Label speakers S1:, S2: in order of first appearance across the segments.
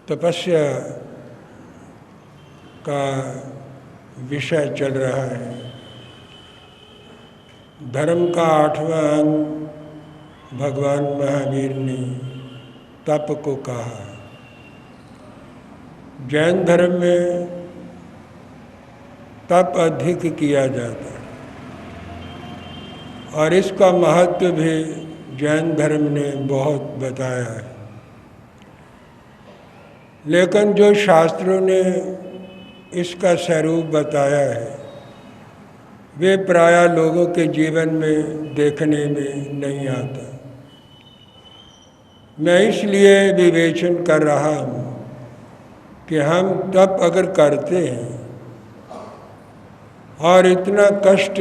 S1: तपस्या का विषय चल रहा है। धर्म का 8वां अंग भगवान महावीर ने तप को कहा। जैन धर्म में तप अधिक किया जाता है और इसका महत्व भी जैन धर्म ने बहुत बताया है। लेकिन जो शास्त्रों ने इसका स्वरूप बताया है वे प्रायः लोगों के जीवन में देखने में नहीं आता। मैं इसलिए विवेचन कर रहा हूँ कि हम तप अगर करते हैं और इतना कष्ट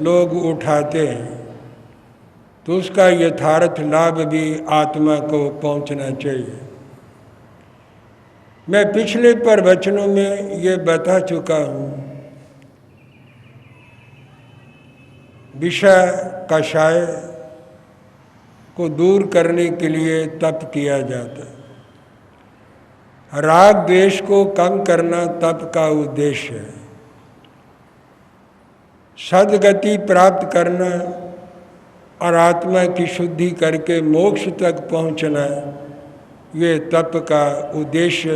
S1: लोग उठाते हैं तो उसका यथार्थ लाभ भी आत्मा को पहुँचना चाहिए। मैं पिछले प्रवचनों में ये बता चुका हूँ, विषय कषाय को दूर करने के लिए तप किया जाता है। राग द्वेष को कम करना तप का उद्देश्य है। सद्गति प्राप्त करना और आत्मा की शुद्धि करके मोक्ष तक पहुँचना ये तप का उद्देश्य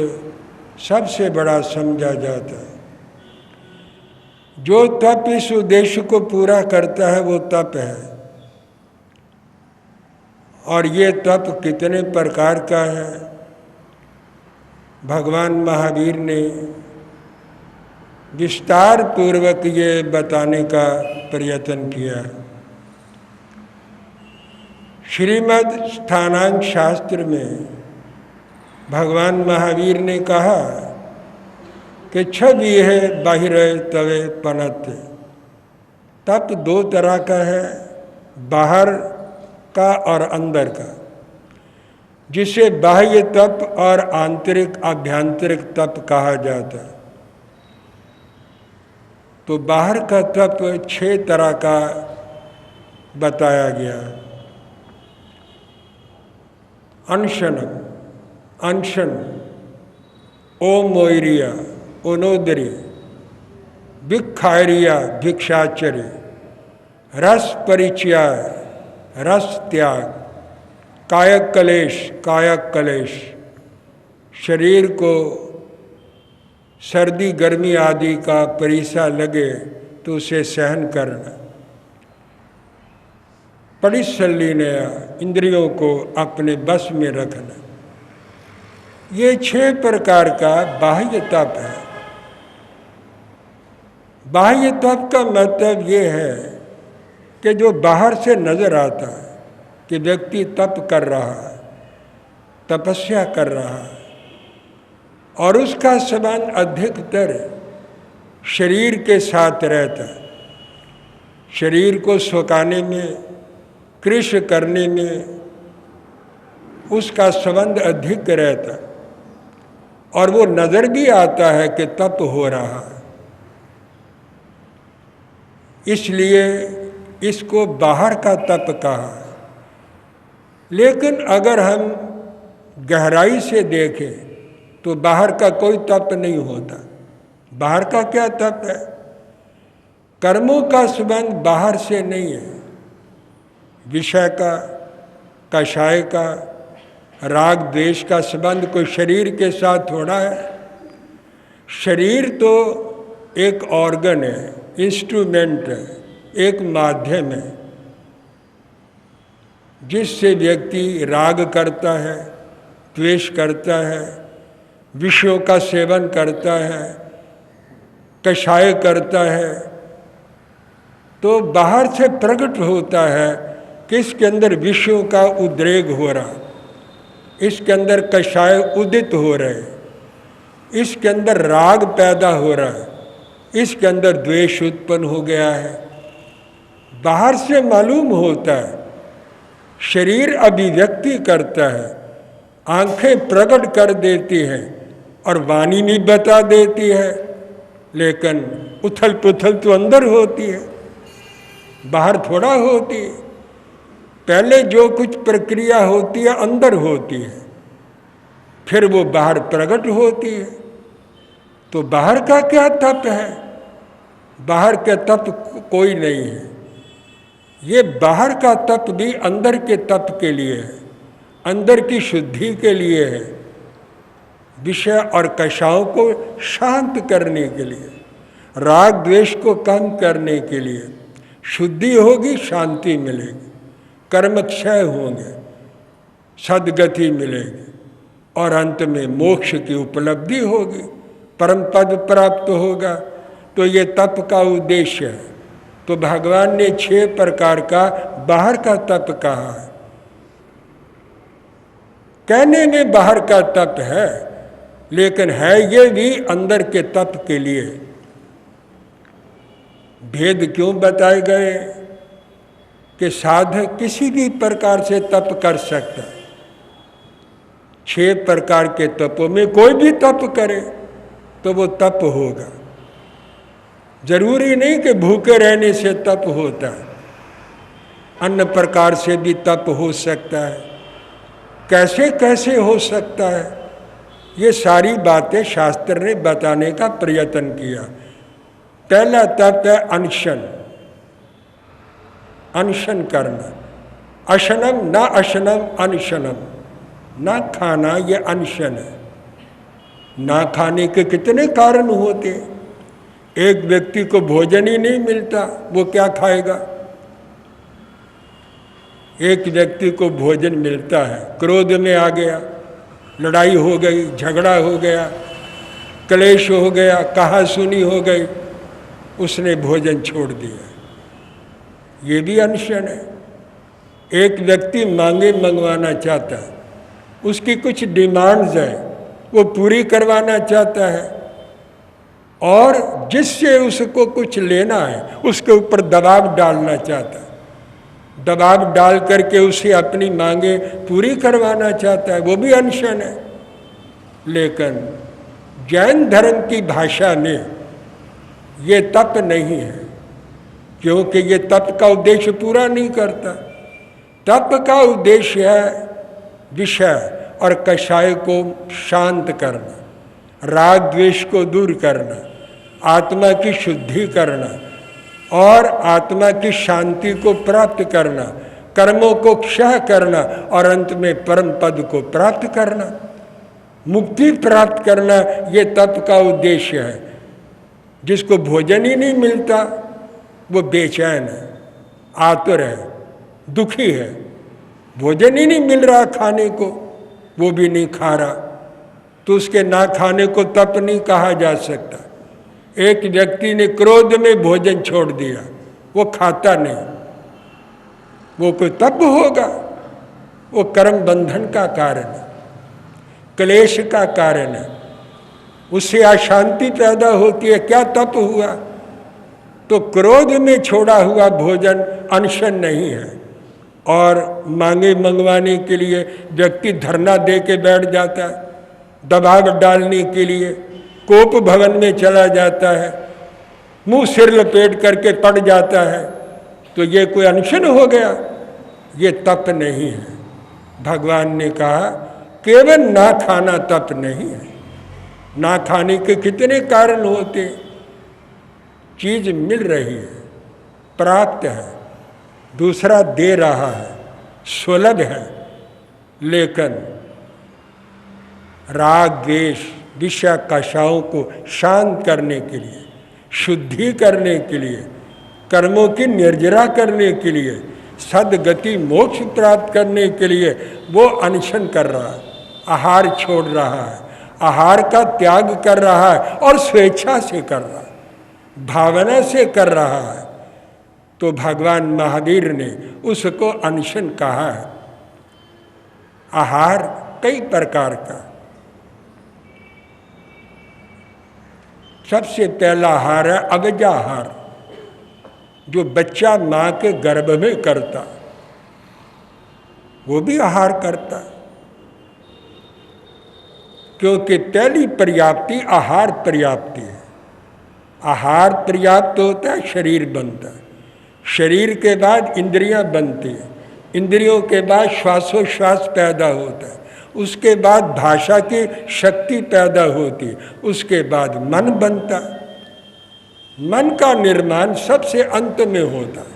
S1: सबसे बड़ा समझा जाता है। जो तप इस उद्देश्य को पूरा करता है वो तप है। और ये तप कितने प्रकार का है भगवान महावीर ने विस्तार पूर्वक ये बताने का प्रयत्न किया। श्रीमद् स्थानांक शास्त्र में भगवान महावीर ने कहा कि छवि है बाहिर तवे पनत। तप दो तरह का है, बाहर का और अंदर का, जिसे बाह्य तप और आंतरिक आभ्यंतरिक तप कहा जाता है। तो बाहर का तप 6 तरह का बताया गया। अनशन, ओमोरिया, ओनोदरी, भिक्षारिया, भिक्षाचर्य, रस परिचय, रस त्याग, कायक कलेश, शरीर को सर्दी गर्मी आदि का परिसा लगे तो उसे सहन करना, परिसल्लीनया, इंद्रियों को अपने बस में रखना। ये 6 प्रकार का बाह्य तप है। बाह्य तप का मतलब ये है कि जो बाहर से नजर आता है कि व्यक्ति तप कर रहा है, तपस्या कर रहा है और उसका संबंध अधिकतर शरीर के साथ रहता है। शरीर को सुखाने में, कृष्ण करने में उसका संबंध अधिक रहता है और वो नजर भी आता है कि तप हो रहा है। इसलिए इसको बाहर का तप कहा है। लेकिन अगर हम गहराई से देखें तो बाहर का कोई तप नहीं होता। बाहर का क्या तप है? कर्मों का संबंध बाहर से नहीं है। विषय का, कषाय का, राग द्वेष का संबंध कोई शरीर के साथ थोड़ा है। शरीर तो एक ऑर्गन है, इंस्ट्रूमेंट है, एक माध्यम है जिससे व्यक्ति राग करता है, द्वेष करता है, विषयों का सेवन करता है, कषाय करता है। तो बाहर से प्रकट होता है कि इसके अंदर विषयों का उद्रेक हो रहा, इसके अंदर कषाय उदित हो रहे, इसके अंदर राग पैदा हो रहा है, इसके अंदर द्वेष उत्पन्न हो गया है। बाहर से मालूम होता है। शरीर अभिव्यक्ति करता है, आंखें प्रकट कर देती हैं और वाणी भी बता देती है, लेकिन उथल पुथल तो अंदर होती है, बाहर थोड़ा होती है। पहले जो कुछ प्रक्रिया होती है अंदर होती है। फिर वो बाहर प्रकट होती है। तो बाहर का क्या तप है? बाहर के तप कोई नहीं है। ये बाहर का तप भी अंदर के तप के लिए है, अंदर की शुद्धि के लिए है, विषय और कषायों को शांत करने के लिए, राग द्वेष को कम करने के लिए। शुद्धि होगी, शांति मिलेगी, कर्म क्षय होंगे, सद्गति मिलेगी और अंत में मोक्ष की उपलब्धि होगी, परम पद प्राप्त होगा। तो ये तप का उद्देश्य है। तो भगवान ने 6 प्रकार का बाहर का तप कहा है। कहने में बाहर का तप है, लेकिन है ये भी अंदर के तप के लिए। भेद क्यों बताए गए कि साधक किसी भी प्रकार से तप कर सकता है। 6 प्रकार के तपों में कोई भी तप करे तो वो तप होगा। जरूरी नहीं कि भूखे रहने से तप होता है, अन्य प्रकार से भी तप हो सकता है। कैसे कैसे हो सकता है, ये सारी बातें शास्त्र ने बताने का प्रयत्न किया। पहला तप है अनशन, अनशन करना। अशनम ना अशनम अनशनम, ना खाना, ये अनशन है। ना खाने के कितने कारण होते। एक व्यक्ति को भोजन ही नहीं मिलता, वो क्या खाएगा? एक व्यक्ति को भोजन मिलता है, क्रोध में आ गया, लड़ाई हो गई, झगड़ा हो गया, क्लेश हो गया, कहासुनी हो गई, उसने भोजन छोड़ दिया, ये भी अनशन है। एक व्यक्ति मांगे मंगवाना चाहता है, उसकी कुछ डिमांड्स है, वो पूरी करवाना चाहता है, और जिससे उसको कुछ लेना है उसके ऊपर दबाव डालना चाहता है, दबाव डाल करके उसे अपनी मांगे पूरी करवाना चाहता है, वो भी अनशन है। लेकिन जैन धर्म की भाषा में ये तप नहीं है, क्योंकि ये तप का उद्देश्य पूरा नहीं करता। तप का उद्देश्य है विषय और कषाय को शांत करना, राग द्वेष को दूर करना, आत्मा की शुद्धि करना और आत्मा की शांति को प्राप्त करना, कर्मों को क्षय करना और अंत में परम पद को प्राप्त करना, मुक्ति प्राप्त करना, ये तप का उद्देश्य है। जिसको भोजन ही नहीं मिलता वो बेचैन है, आतुर है, दुखी है, भोजन ही नहीं मिल रहा खाने को, वो भी नहीं खा रहा, तो उसके ना खाने को तप नहीं कहा जा सकता। एक व्यक्ति ने क्रोध में भोजन छोड़ दिया, वो खाता नहीं, वो कोई तप होगा? वो कर्म बंधन का कारण है, क्लेश का कारण है, उससे अशांति पैदा होती है। क्या तप हुआ? तो क्रोध में छोड़ा हुआ भोजन अनशन नहीं है। और मांगे मंगवाने के लिए व्यक्ति धरना दे के बैठ जाता है, दबाव डालने के लिए कोप भवन में चला जाता है, मुंह सिर लपेट करके पड़ जाता है, तो ये कोई अनशन हो गया? ये तप नहीं है। भगवान ने कहा केवल ना खाना तप नहीं है। ना खाने के कितने कारण होते। चीज मिल रही है, प्राप्त है, दूसरा दे रहा है, सुलभ है, लेकिन राग द्वेष विषय कषायों को शांत करने के लिए, शुद्धि करने के लिए, कर्मों की निर्जरा करने के लिए, सद्गति मोक्ष प्राप्त करने के लिए वो अनशन कर रहा है, आहार छोड़ रहा है, आहार का त्याग कर रहा है और स्वेच्छा से कर रहा है, भावना से कर रहा है। तो भगवान महावीर ने उसको अनशन कहा है। आहार कई प्रकार का। सबसे पहला आहार है अव्याहार, जो बच्चा माँ के गर्भ में करता, वो भी आहार करता है, क्योंकि पहली पर्याप्ति आहार पर्याप्ति है। आहार पर्याप्त होता है, शरीर बनता है, शरीर के बाद इंद्रियां बनती हैं, इंद्रियों के बाद श्वासोश्वास पैदा होता है, उसके बाद भाषा की शक्ति पैदा होती, उसके बाद मन बनता। मन का निर्माण सबसे अंत में होता है,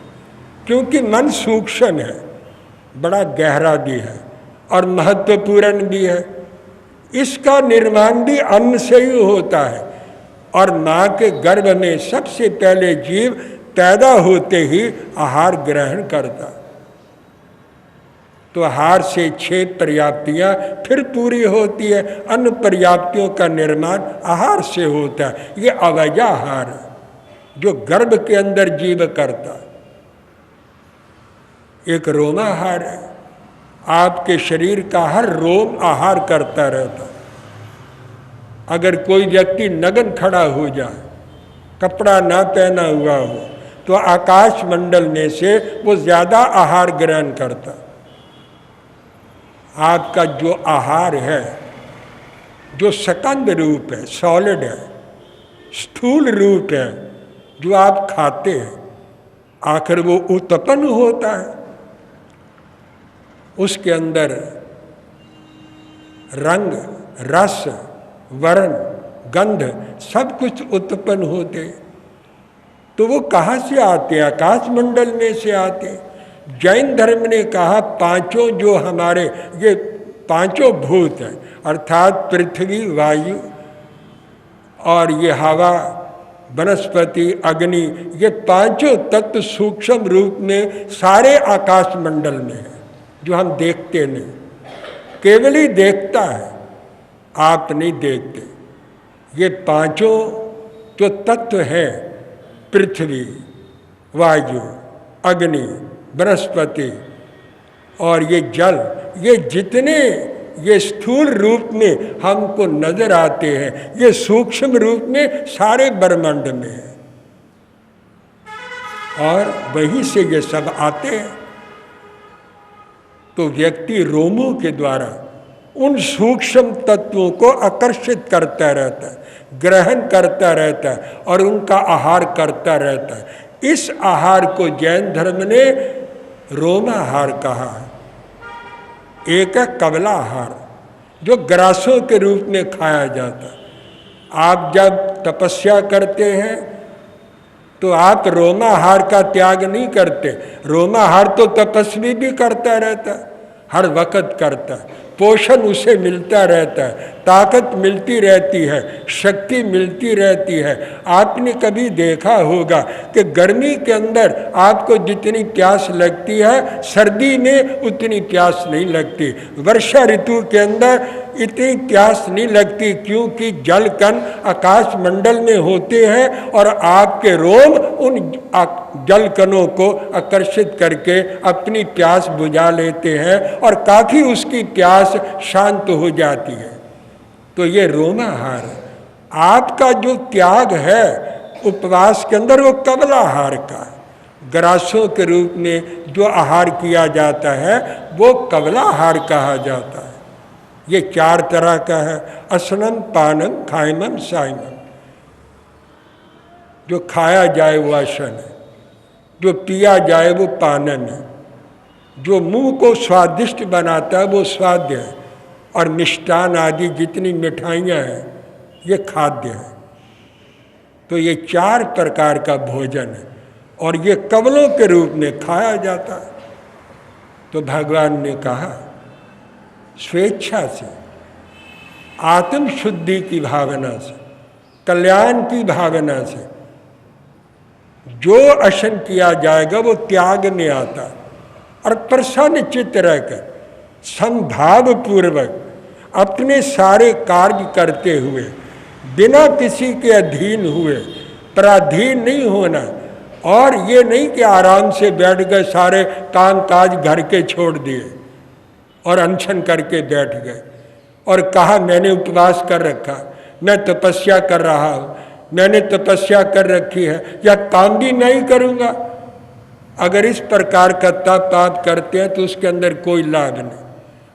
S1: क्योंकि मन सूक्ष्म है, बड़ा गहरा भी है और महत्वपूर्ण भी है। इसका निर्माण भी अन्न से ही होता है और माँ के गर्भ में सबसे पहले जीव पैदा होते ही आहार ग्रहण करता। तो आहार से 6 पर्याप्तियाँ फिर पूरी होती है। अन्य पर्याप्तियों का निर्माण आहार से होता है। ये अवयव आहार है जो गर्भ के अंदर जीव करता। एक रोमाहार है, आपके शरीर का हर रोम आहार करता रहता। अगर कोई व्यक्ति नग्न खड़ा हो जाए, कपड़ा ना पहना हुआ हो, तो आकाश मंडल में से वो ज्यादा आहार ग्रहण करता। आपका जो आहार है, जो सकंद रूप है, सॉलिड है, स्थूल रूप है, जो आप खाते हैं, आखिर वो उत्पन्न होता है। उसके अंदर रंग, रस, वर्ण, गंध सब कुछ उत्पन्न होते। तो वो कहाँ से आते हैं? आकाश मंडल में से आते। जैन धर्म ने कहा पांचों जो हमारे ये पांचों भूत हैं, अर्थात पृथ्वी, वायु और ये हवा, वनस्पति, अग्नि, ये पांचों तत्व सूक्ष्म रूप में सारे आकाश मंडल में है, जो हम देखते नहीं, केवल ही देखता है, आप नहीं देखते। ये पांचों जो तत्व हैं, पृथ्वी, वायु, अग्नि, वनस्पति और ये जल, ये जितने ये स्थूल रूप में हमको नजर आते हैं, ये सूक्ष्म रूप में सारे ब्रह्मांड में है और वहीं से ये सब आते हैं। तो व्यक्ति रोमों के द्वारा उन सूक्ष्म तत्वों को आकर्षित करता रहता है, ग्रहण करता रहता है और उनका आहार करता रहता है। इस आहार को जैन धर्म ने रोमाहार कहा है। एक है कबला आहार, जो ग्रासों के रूप में खाया जाता है। आप जब तपस्या करते हैं तो आप रोमाहार का त्याग नहीं करते। रोमाहार तो तपस्वी भी करता रहता है, हर वक्त करता है, पोषण उसे मिलता रहता है, ताकत मिलती रहती है, शक्ति मिलती रहती है। आपने कभी देखा होगा कि गर्मी के अंदर आपको जितनी प्यास लगती है, सर्दी में उतनी प्यास नहीं लगती। वर्षा ऋतु के अंदर इतनी प्यास नहीं लगती, क्योंकि जल कण आकाश मंडल में होते हैं और आपके रोम उन जल कणों को आकर्षित करके अपनी प्यास बुझा लेते हैं और काफी उसकी प्यास शांत हो जाती है। तो ये रोमाहार, आपका जो त्याग है उपवास के अंदर, वो कबलाहार का, ग्रासों के रूप में जो आहार किया जाता है वो कबलाहार कहा जाता है। ये 4 तरह का है, असनम, पानम, खायमम, सायमम। जो खाया जाए वो असन है, जो पिया जाए वो पानन है, जो मुंह को स्वादिष्ट बनाता है वो स्वाद्य है, और मिष्टान आदि जितनी मिठाइयाँ हैं ये खाद्य है। तो ये 4 प्रकार का भोजन है और ये कबलों के रूप में खाया जाता है। तो भगवान ने कहा स्वेच्छा से, आत्म शुद्धि की भावना से, कल्याण की भावना से जो अशन किया जाएगा वो त्याग में आता है। और प्रसन्न चित्त रहकर संभाव पूर्वक अपने सारे कार्य करते हुए, बिना किसी के अधीन हुए, पराधीन नहीं होना। और ये नहीं कि आराम से बैठ गए, सारे काम काज घर के छोड़ दिए और अनशन करके बैठ गए और कहा मैंने उपवास कर रखा, मैं तपस्या कर रहा हूँ, मैंने तपस्या कर रखी है, या काम भी नहीं करूँगा। अगर इस प्रकार का तप आप करते हैं तो उसके अंदर कोई लाभ नहीं।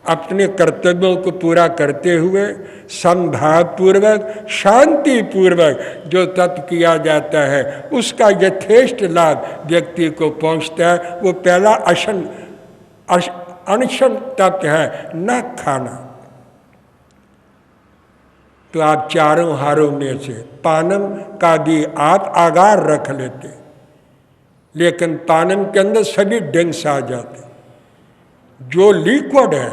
S1: अपने कर्तव्यों को पूरा करते हुए संभाव पूर्वक, शांति पूर्वक जो तप किया जाता है उसका यथेष्ट लाभ व्यक्ति को पहुंचता है। वो पहला अनशन तप है, न खाना, तो आप चारों हारों में से पानम का भी आप आगार रख लेते, लेकिन पानम के अंदर सभी ड्रिंक्स आ जाते। जो लिक्विड है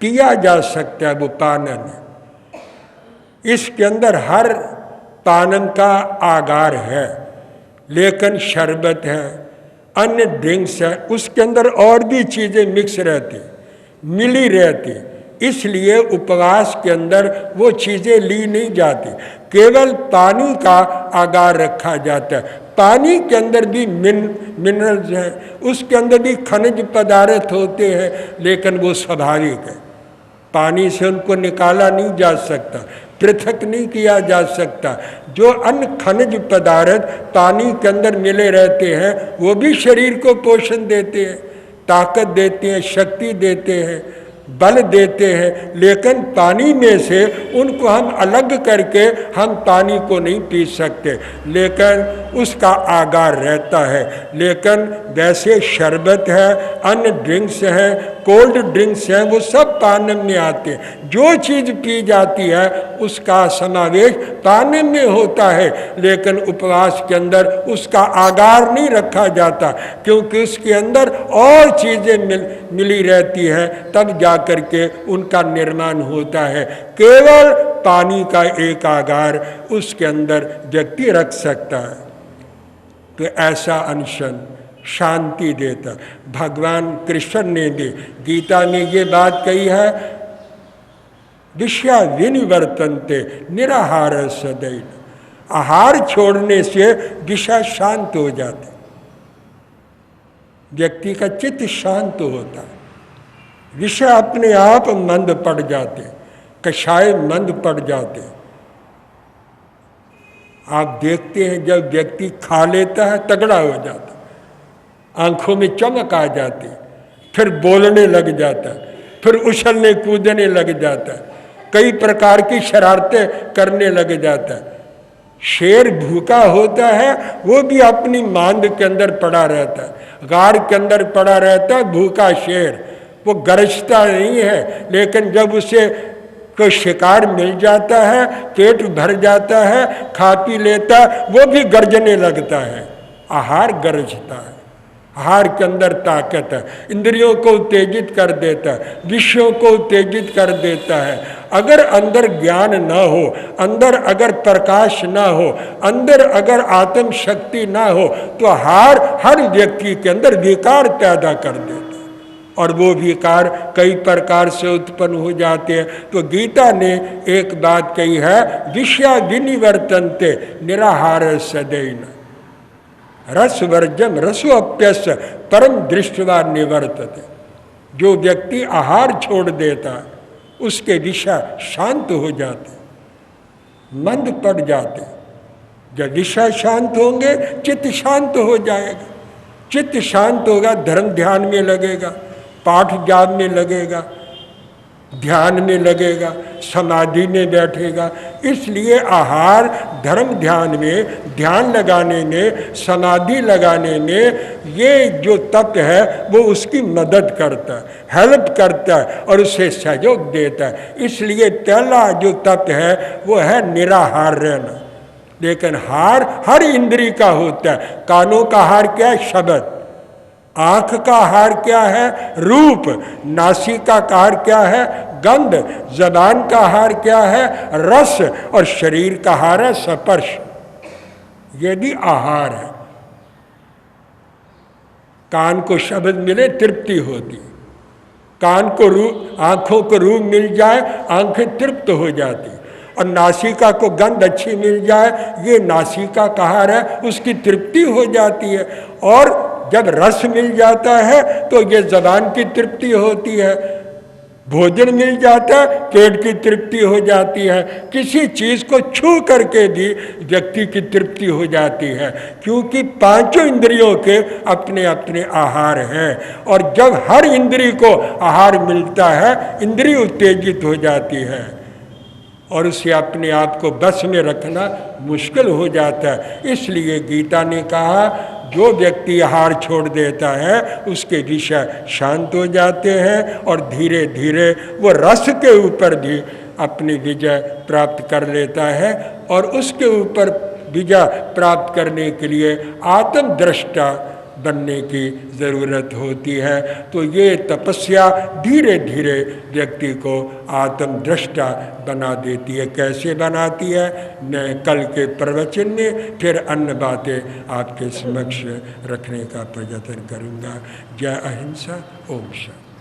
S1: पिया जा सकता है वो पानम है। इसके अंदर हर पानम का आगार है, लेकिन शरबत है, अन्य ड्रिंक्स है, उसके अंदर और भी चीज़ें मिक्स रहती, मिली रहती। इसलिए उपवास के अंदर वो चीज़ें ली नहीं जाती, केवल पानी का आगार रखा जाता है। पानी के अंदर भी मिनरल्स हैं, उसके अंदर भी खनिज पदार्थ होते हैं, लेकिन वो स्वाभाविक है, पानी से उनको निकाला नहीं जा सकता, पृथक नहीं किया जा सकता। जो अन्य खनिज पदार्थ पानी के अंदर मिले रहते हैं वो भी शरीर को पोषण देते हैं, ताकत देते हैं, शक्ति देते हैं, बल देते हैं, लेकिन पानी में से उनको हम अलग करके हम पानी को नहीं पी सकते, लेकिन उसका आगार रहता है। लेकिन वैसे शरबत है, अन्य ड्रिंक्स हैं, कोल्ड ड्रिंक्स हैं, वो सब पानम में आते हैं। जो चीज़ पी जाती है उसका समावेश पानम में होता है, लेकिन उपवास के अंदर उसका आगार नहीं रखा जाता, क्योंकि उसके अंदर और चीज़ें मिली रहती हैं, तब जाकर के उनका निर्माण होता है। केवल पानी का एक आगार उसके अंदर व्यक्ति रख सकता है। तो ऐसा अनशन शांति देता। भगवान कृष्ण ने भी गीता में ये बात कही है, विषया विनिवर्तन्ते निराहार सदैव। आहार छोड़ने से विषय शांत हो जाते, व्यक्ति का चित्त शांत होता है, विषय अपने आप मंद पड़ जाते, कषाय मंद पड़ जाते। आप देखते हैं जब व्यक्ति खा लेता है तगड़ा हो जाता, आंखों में चमक आ जाती, फिर बोलने लग जाता, फिर उछलने कूदने लग जाता, कई प्रकार की शरारतें करने लग जाता। शेर भूखा होता है वो भी अपनी मांद के अंदर पड़ा रहता है, गाड़ के अंदर पड़ा रहता है भूखा शेर, वो गरजता नहीं है, लेकिन जब उसे कोई शिकार मिल जाता है, पेट भर जाता है, खा पी लेता है, वो भी गरजने लगता है। आहार गरजता है, आहार के अंदर ताकत है, इंद्रियों को उत्तेजित कर देता है, विषयों को उत्तेजित कर देता है। अगर अंदर ज्ञान ना हो, अंदर अगर प्रकाश ना हो, अंदर अगर आत्म शक्ति ना हो, तो आहार हर व्यक्ति के अंदर विकार पैदा कर देता है, और वो विकार कई प्रकार से उत्पन्न हो जाते हैं। तो गीता ने एक बात कही है, विषया विनिवर्तन्ते निराहार सदैव रसवर्जम रसोऽप्यस्य परम दृष्ट्वा निवर्तते। जो व्यक्ति आहार छोड़ देता है उसके विषय शांत हो जाते, मंद पड़ जाते। जब विषय शांत होंगे चित्त शांत हो जाएगा, चित्त शांत होगा, धर्म ध्यान में लगेगा, पाठ जाप में लगेगा, ध्यान में लगेगा, समाधि में बैठेगा। इसलिए आहार धर्म ध्यान में, ध्यान लगाने में, समाधि लगाने में ये जो तत्व है वो उसकी मदद करता है, हेल्प करता है और उसे सहयोग देता है। इसलिए पहला जो तत्व है वो है निराहार रहना। लेकिन हार हर इंद्री का होता है। कानों का हार क्या है? शब्द। आँख का आहार क्या है? रूप। नासिका का आहार क्या है? गंध। जबान का आहार क्या है? रस। और शरीर का आहार है स्पर्श। ये भी आहार है। कान को शब्द मिले तृप्ति होती, कान को रूप, आँखों को रूप मिल जाए आँखें तृप्त हो जाती, और नासिका को गंध अच्छी मिल जाए ये नासिका का आहार है, उसकी तृप्ति हो जाती है। और जब रस मिल जाता है तो ये जबान की तृप्ति होती है, भोजन मिल जाता है पेट की तृप्ति हो जाती है, किसी चीज़ को छू करके भी व्यक्ति की तृप्ति हो जाती है, क्योंकि पांचों इंद्रियों के अपने अपने आहार हैं। और जब हर इंद्रिय को आहार मिलता है इंद्रिय उत्तेजित हो जाती है और उसे अपने आप को बस में रखना मुश्किल हो जाता है। इसलिए गीता ने कहा जो व्यक्ति आहार छोड़ देता है उसके विषय शांत हो जाते हैं और धीरे धीरे वो रस के ऊपर भी अपनी विजय प्राप्त कर लेता है और उसके ऊपर विजय प्राप्त करने के लिए आत्मद्रष्टा बनने की ज़रूरत होती है। तो ये तपस्या धीरे धीरे व्यक्ति को आत्मद्रष्टा बना देती है। कैसे बनाती है, मैं कल के प्रवचन में फिर अन्य बातें आपके समक्ष रखने का प्रयत्न करूँगा। जय अहिंसा। ओम शांति।